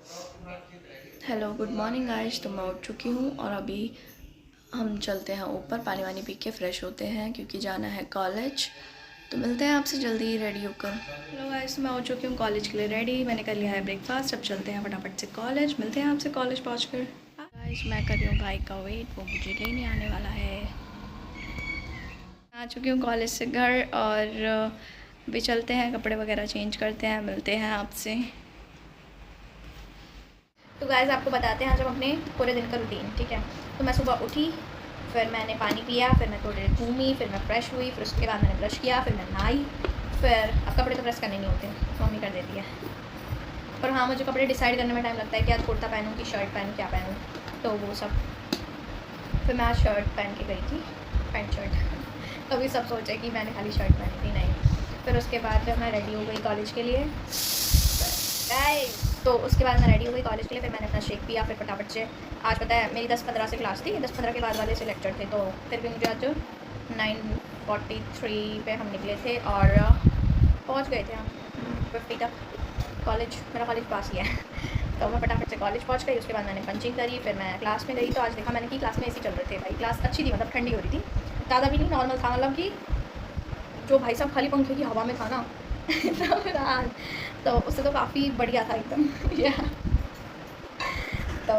Hello good morning guys. तो मैं उठ चुकी हूँ और अभी हम चलते हैं ऊपर, पानी वानी पी के फ्रेश होते हैं क्योंकि जाना है कॉलेज। तो मिलते हैं आपसे जल्दी रेडी होकर। हेलो गाइस, मैं हो चुकी हूँ कॉलेज के लिए रेडी। मैंने कर लिया है ब्रेकफास्ट। अब चलते हैं फटाफट से कॉलेज। मिलते हैं आपसे कॉलेज पहुँच गाइस मैं कर रही हूँ भाई का वेट, वो मुझे लेने आने वाला है। आ चुकी हूँ कॉलेज से घर और अभी चलते हैं, कपड़े वगैरह चेंज करते हैं, मिलते हैं आपसे। तो गाइस आपको बताते हैं आज हम अपने पूरे दिन का रूटीन, ठीक है। तो मैं सुबह उठी, फिर मैंने पानी पिया, फिर मैं थोड़ी देर घूमी, फिर मैं फ्रेश हुई, फिर उसके बाद मैंने ब्रश किया, फिर मैं नहाई। फिर अब कपड़े तो प्रेस करने नहीं होते, मम्मी कर देती है। पर हाँ, मुझे कपड़े डिसाइड करने में टाइम लगता है कि आज कुर्ता पहनूँ कि शर्ट पहनूँ, क्या पहनूँ, तो वो सब। फिर मैं आज शर्ट पहन के गई थी, पैंट शर्ट। कभी सब सोचे कि मैंने खाली शर्ट पहनी थी, नहीं। फिर उसके बाद मैं रेडी हो गई कॉलेज के लिए। तो उसके बाद मैं रेडी हो गई कॉलेज के लिए। फिर मैंने अपना शेक पिया, फिर फटाफट से आज पता है मेरी 10-15 से क्लास थी, 10-15 के बाद वाले से लेक्चर थे। तो फिर भी मुझे आज 9:43 पे हम निकले थे और पहुंच गए थे हम 50 तक। कॉलेज, मेरा कॉलेज पास ही है। तो मैं फटाफट से कॉलेज पहुंच गई। उसके बाद मैंने पंचिंग करी, फिर मैं क्लास में गई। तो आज देखा मैंने कि क्लास में एसी चल रहे थे भाई। क्लास अच्छी थी, मतलब ठंडी हो रही थी, ज़्यादा भी नहीं, नॉर्मल था। मतलब कि जो भाई साहब खाली पंखे की हवा में था ना तो उससे तो काफ़ी बढ़िया था एकदम। या तो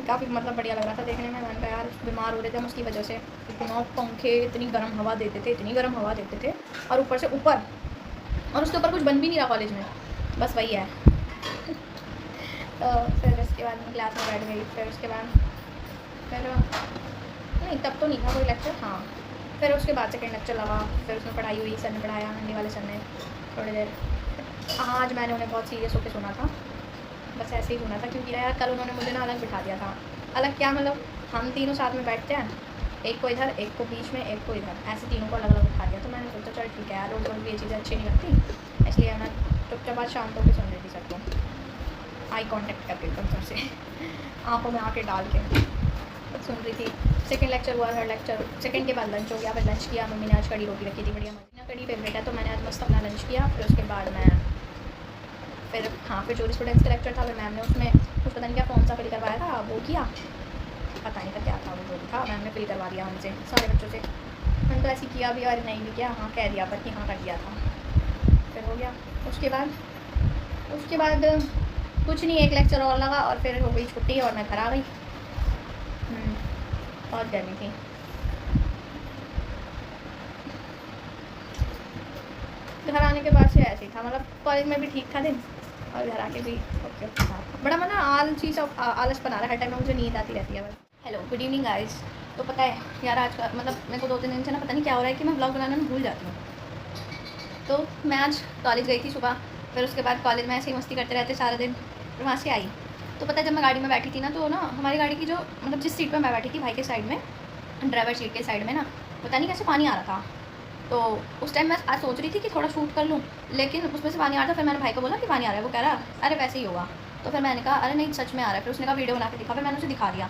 काफ़ी मतलब बढ़िया लग रहा था देखने में। मैंने कहा यार बीमार हो रहे थे हम उसकी वजह से, इतना पंखे इतनी गर्म हवा देते थे, इतनी गर्म हवा देते थे, और ऊपर से ऊपर, और उसके ऊपर कुछ बन भी नहीं रहा कॉलेज में, बस वही है। तो फिर उसके बाद मैं क्लास में बैठ गई। फिर उसके बाद फिर नहीं, तब तो नहीं था कोई लेक्चर, हाँ। फिर उसके बाद सेकेंड लेक्चर लगा, फिर उसमें पढ़ाई हुई, सर ने पढ़ाया, हिंदी वाले सर ने थोड़ी देर। आज मैंने उन्हें बहुत सीरियस होकर सुना था, बस ऐसे ही सुना था, क्योंकि यार कल उन्होंने मुझे ना अलग बिठा दिया था। अलग क्या, मतलब हम तीनों साथ में बैठते हैं, एक को इधर, एक को बीच में, एक को इधर, ऐसे तीनों को अलग अलग बिठा दिया। तो मैंने सोचा चल ठीक है यार, रोज़ रोज़ भी ये चीज़ें अच्छी नहीं लगती, इसलिए मैं चुपचाप आज शांत होकर सुन रही थी सबको, आई कॉन्टेक्ट करके एकदम सबसे आँखों में आके डाल के सुन रही थी। सेकंड लेक्चर हुआ, थर्ड लेक्चर, सेकंड के बाद लंच हो गया। फिर लंच किया, मम्मी ने आज कड़ी रोटी रखी थी, बढ़िया मजा, कड़ी फेवरेट है, तो मैंने आज मस्त अपना लंच किया। फिर उसके बाद मैं फिर हाँ, फिर जो स्टूडेंट्स का लेक्चर था, फिर मैम ने उसमें कुछ पता नहीं क्या फॉर्म सा फिल करवाया था, वो किया, पता नहीं था क्या था वो, जो भी था मैम ने फिल करवा दिया हमसे सारे बच्चों से। मैंने तो ऐसे किया भी और नहीं भी किया, हाँ कह दिया पर कि हाँ कर दिया था। फिर हो गया। उसके बाद कुछ नहीं, एक लेक्चर और लगा और फिर हो गई छुट्टी और मैं घर आ गई। बहुत गर्मी थी। घर आने के बाद से ऐसे ही था, मतलब कॉलेज में भी ठीक था दिन और घर आके भी ओके ओके था। बड़ा मतलब आलसी सब आलस बना रहा है, हर टाइम में मुझे नींद आती रहती है बस। Hello good evening guys. तो पता है यार, आज का मतलब मेरे को 2-3 दिन से ना पता नहीं क्या हो रहा है कि मैं ब्लॉग बनाना भूल जाती हूँ। तो मैं आज कॉलेज गई थी सुबह, फिर उसके बाद कॉलेज में ऐसे ही मस्ती करते रहते सारा दिन। फिर वहाँ से आई तो पता है जब मैं गाड़ी में बैठी थी ना, तो ना हमारी गाड़ी की जो मतलब जिस सीट पर मैं बैठी थी भाई के साइड में, ड्राइवर सीट के साइड में ना, पता नहीं कैसे पानी आ रहा था। तो उस टाइम मैं आज सोच रही थी कि थोड़ा शूट कर लूँ, लेकिन उसमें से पानी आ रहा था। फिर मैंने भाई को बोला कि पानी आ रहा है, वो कह रहा अरे वैसे ही होगा। तो फिर मैंने कहा अरे नहीं सच में आ रहा है। फिर उसने कहा वीडियो बना के दिखा, फिर मैंने उसे दिखा दिया।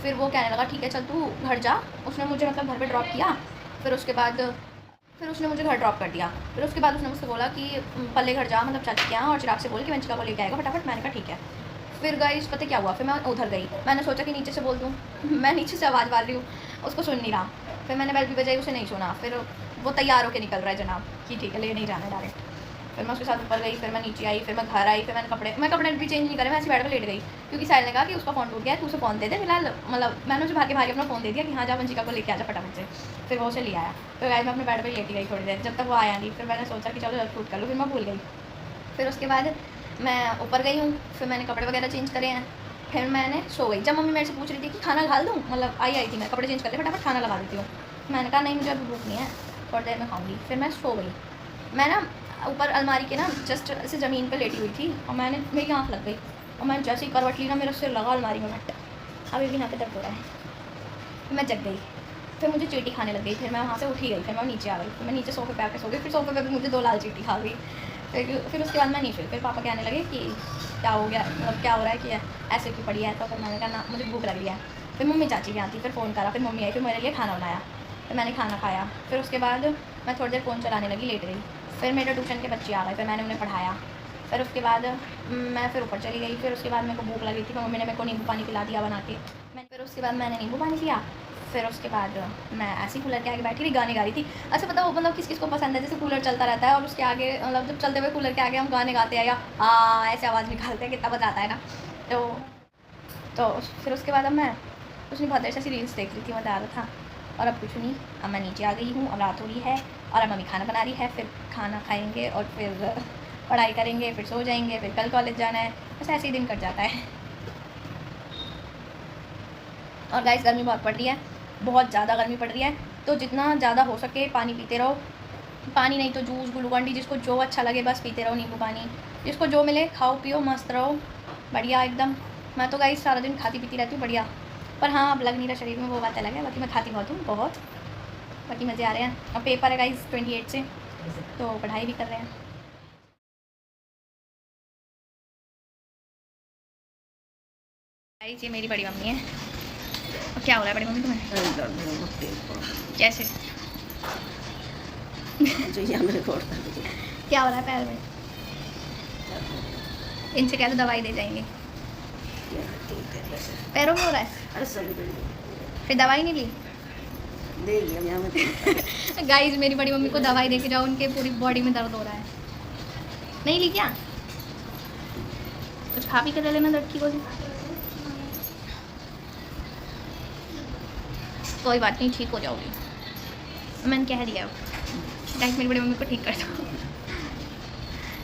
फिर वो कहने लगा ठीक है चल तू घर जा। उसने मुझे मतलब घर पे ड्रॉप किया। फिर उसके बाद फिर उसने मुझे घर ड्रॉप कर दिया। फिर उसके बाद उसने मुझसे बोला कि पल्ले घर जा, मतलब चाची के यहाँ, और चिराग से बोल कि वंशिका को लेके आएगा फटाफट। मैंने कहा ठीक है। फिर गाइस पता क्या हुआ, फिर मैं उधर गई, मैंने सोचा कि नीचे से बोल दूँ मैं नीचे से आवाज़ मार रही हूँ, उसको सुन नहीं रहा। फिर मैंने बेल भी बजाई, उसे नहीं सुना। फिर वो तैयार होकर निकल रहा है जनाब कि ठीक है ले नहीं जाना डायरेक्ट। फिर मैं उसके साथ ऊपर गई, फिर मैं नीचे आई, फिर मैं घर आई, फिर मैं कपड़े भी चेंज नहीं करे, मैं ऐसे बैठ कर लेट गई, क्योंकि साहिल ने कहा कि उसका फ़ोन टूट गया है, तू उसे फ़ोन दे दे फिलहाल। मतलब मैंने उसे भागे भागे अपना फ़ोन दे दिया कि हाँ जा वंशिका को लेके आ जा फटाफट से। फिर वो उसे ले आया। फिर गाइस मैं अपने बेड पर लेटी गई थोड़ी देर, जब तक वो आया नहीं। फिर मैंने सोचा कि चलो शूट कर लूँ, फिर मैं भूल गई। फिर उसके बाद मैं ऊपर गई हूँ, फिर मैंने कपड़े वगैरह चेंज करे हैं, फिर मैंने सो गई। जब मम्मी मेरे से पूछ रही थी कि खाना डाल दूँ, मतलब आई थी मैं, कपड़े चेंज कर ले फटाफट खाना लगा देती हूँ। मैंने कहा नहीं मुझे अभी भूख नहीं है, थोड़ी देर में खाऊंगी। फिर मैं सो गई। मैं ना ऊपर अलमारी के ना जस्ट ऐसे ज़मीन पर लेटी हुई थी, और मेरी आँख लग गई, और मैं जैसे ही करवट ली ना, मेरे सिर लगा अलमारी में घट। अभी भी यहाँ पे दर्द हो रहा है। फिर मैं जग गई, फिर मुझे चीटी खाने लग गई। फिर मैं वहाँ से उठी गई, फिर मैं नीचे आ गई, फिर मैं नीचे सोफे पे आके सो गई। फिर सोफे पे भी मुझे 2 लाल चीटी खा गई। फिर उसके बाद मैं नहीं सोई। फिर पापा कहने लगे कि क्या हो गया, मतलब क्या हो रहा है कि ऐसे क्यों पड़ी है। तो फिर मैंने कहा ना मुझे भूख लग रही है। फिर मम्मी चाची के यहाँ थी, फिर फ़ोन करा, फिर मम्मी आई, फिर मेरे लिए खाना बनाया, फिर मैंने खाना खाया। फिर उसके बाद मैं थोड़ी देर फ़ोन चलाने लगी, लेट गई। फिर मेरे ट्यूशन के बच्चे आ गए, फिर मैंने उन्हें पढ़ाया। फिर उसके बाद मैं फिर ऊपर चली गई। फिर उसके बाद मेरे को भूख लगी थी, मम्मी ने मेरे को नींबू पानी पिला दिया बना के। फिर उसके बाद मैंने नींबू पानी पिया। फिर उसके बाद मैं ऐसे ही कूलर के आगे बैठी रही, गाने गा रही थी। अच्छा पता वो मतलब किस किस को पसंद है, जैसे कूलर चलता रहता है और उसके आगे मतलब जब चलते हुए कूलर के आगे हम गाने गाते हैं या ऐसे आवाज़ निकालते हैं, कितना मज़ा आता है ना। तो फिर उसके बाद अब मैं कुछ नहीं, बहुत देर से ऐसी रील्स देख रही थी, मज़ा आ रहा था। और अब कुछ नहीं, अब मैं नीचे आ गई हूँ, अब रात हो रही है और अब मम्मी खाना बना रही है। फिर खाना खाएंगे और फिर पढ़ाई करेंगे, फिर सो जाएंगे, फिर कल कॉलेज जाना है। बस ऐसे ही दिन कट जाता है। और गाइस गर्मी बहुत पड़ रही है, बहुत ज़्यादा गर्मी पड़ रही है, तो जितना ज़्यादा हो सके पानी पीते रहो। पानी नहीं तो जूस, ग्लूकॉन डी, जिसको जो अच्छा लगे बस पीते रहो। नींबू पानी, जिसको जो मिले खाओ पियो, मस्त रहो, बढ़िया एकदम। मैं तो गाइस सारा दिन खाती पीती रहती हूँ, बढ़िया। पर हाँ अब लग नहीं रहा शरीर में, वो बात अलग है। बाकी मैं खाती बहुत हूँ, बहुत। बाकी मज़े आ रहे हैं। अब पेपर है गाइस 28 से, तो पढ़ाई भी कर रहे हैं। गाइस ये मेरी बड़ी मम्मी है। और क्या हो रहा है बड़ी मम्मी तुम्हें? कैसे? क्या हो रहा है पैर में? इनसे क्या तो दवाई दे जाएंगे। पैरों में हो रहा है, फिर दवाई नहीं ली? गाइस मेरी बड़ी मम्मी को दवाई दे के जाओ, उनके पूरी बॉडी में दर्द हो रहा है। नहीं ली क्या? कुछ खा पी कर ले लेना दर्द की गोली। कोई बात नहीं, ठीक हो जाओगी, मैंने कह दिया। गाइस मेरी बड़ी मम्मी को ठीक कर दो।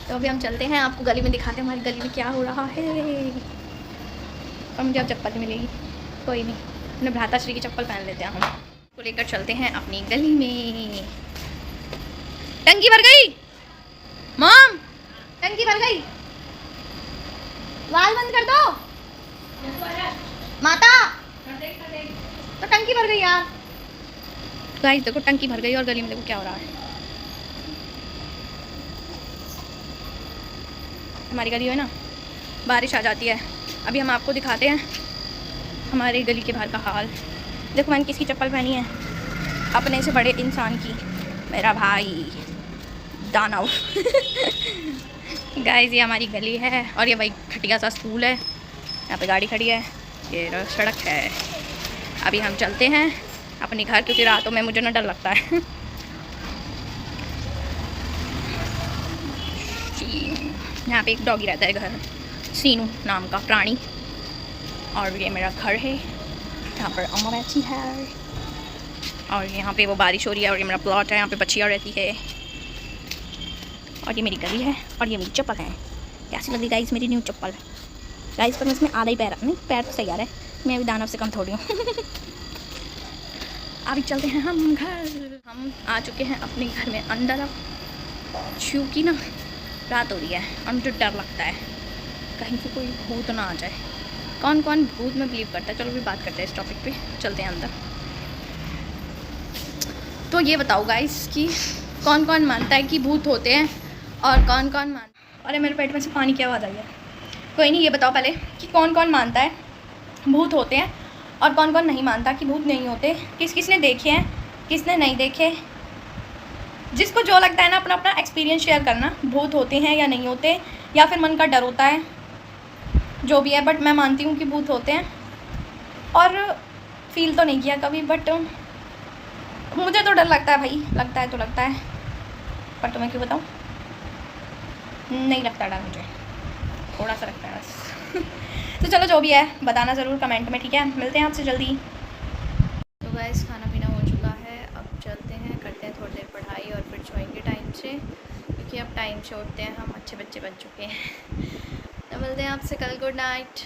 तो अभी हम चलते हैं, आपको गली में दिखाते हैं हमारी गली में क्या हो रहा है। और मुझे अब चप्पल नहीं मिलेगी, कोई नहीं, अपने भ्राताश्री की चप्पल पहन लेते हैं हम। को लेकर चलते हैं अपनी गली में। टंकी भर गई मॉम, टंकी भर गई, वाल बंद कर दो माता। तो टंकी भर गई यार। गाइस देखो टंकी भर गई और गली में देखो क्या हो रहा है। हमारी गली है ना, बारिश आ जाती है। अभी हम आपको दिखाते हैं हमारी गली के बाहर का हाल। देखो मैंने किसकी चप्पल पहनी है, अपने से बड़े इंसान की, मेरा भाई दानव। गाइस ये हमारी गली है और ये वही घटिया सा स्कूल है। यहाँ पे गाड़ी खड़ी है, ये सड़क है। अभी हम चलते हैं अपने घर, क्योंकि रातों में मुझे ना डर लगता है। यहाँ पे एक डॉगी रहता है घर, सीनू नाम का प्राणी। और ये मेरा घर है, यहाँ पर अम्मा रहती है। और यहाँ पे वो बारिश हो रही है और ये मेरा प्लॉट है, यहाँ पे बच्चियाँ रहती है। और ये मेरी गली है और ये मेरी चप्पल है। कैसी लगी गाइस मेरी न्यू चप्पल? गाइस पर मैं इसमें आधा ही पैर, नहीं पैर तो सही आ रहा है, मैं अभी दानव से कम थोड़ी हूँ। अभी चलते हैं हम घर। हम आ चुके हैं अपने घर में अंदर अब, क्योंकि ना रात हो रही है और मुझे डर लगता है कहीं से कोई भूत ना आ जाए। कौन कौन भूत में बिलीव करता है, चलो भी बात करते हैं इस टॉपिक पे, चलते हैं अंदर। तो ये बताओ गाइस कि कौन कौन मानता है कि भूत होते हैं और कौन कौन अरे मेरे पेट में से पानी की आवाज़ आई है। कोई नहीं, ये बताओ पहले कि कौन कौन मानता है भूत होते हैं और कौन कौन नहीं मानता कि भूत नहीं होते। किस किस ने देखे हैं, किसने नहीं देखे। जिसको जो लगता है ना अपना अपना एक्सपीरियंस शेयर करना, भूत होते हैं या नहीं होते, या फिर मन का डर होता है, जो भी है। बट मैं मानती हूँ कि भूत होते हैं और फील तो नहीं किया कभी, बट मुझे तो डर लगता है भाई, लगता है तो लगता है, पर तुम्हें क्यों बताऊँ, नहीं लगता डर मुझे, थोड़ा सा लगता है बस। तो चलो जो भी है बताना ज़रूर कमेंट में, ठीक है? मिलते हैं आपसे जल्दी। तो गाइस खाना पीना हो चुका है, अब चलते हैं, करते हैं थोड़ी देर पढ़ाई और फिर सोएंगे टाइम से, क्योंकि अब टाइम से उठते हैं हम, अच्छे बच्चे बन चुके हैं। तो मिलते हैं आपसे कल, गुड नाइट।